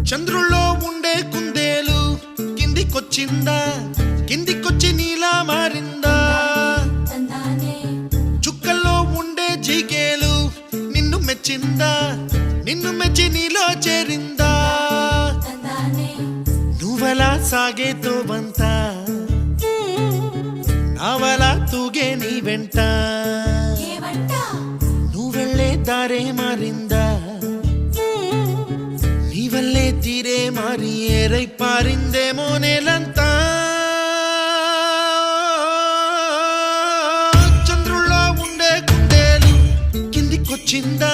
చంద్రుల్లో ఉండే కుందేలు కిందికొచ్చిందా, కిందికొచ్చి నీలా మారిందా? చుక్కల్లో ఉండే జిగేలు నిన్ను మెచ్చిందా, నిన్ను మెచ్చి నీలో చేరిందా? నువ్వలా సాగే తోవంత నావలా తూగే నీ వెంట, నువ్వెళ్ళే దారే మారిందా, నీవల్లే తీరే మారి ఏరై పారిందేమో నేలంతా. చంద్రుల్లో ఉండే కుందేలు కిందికొచ్చిందా,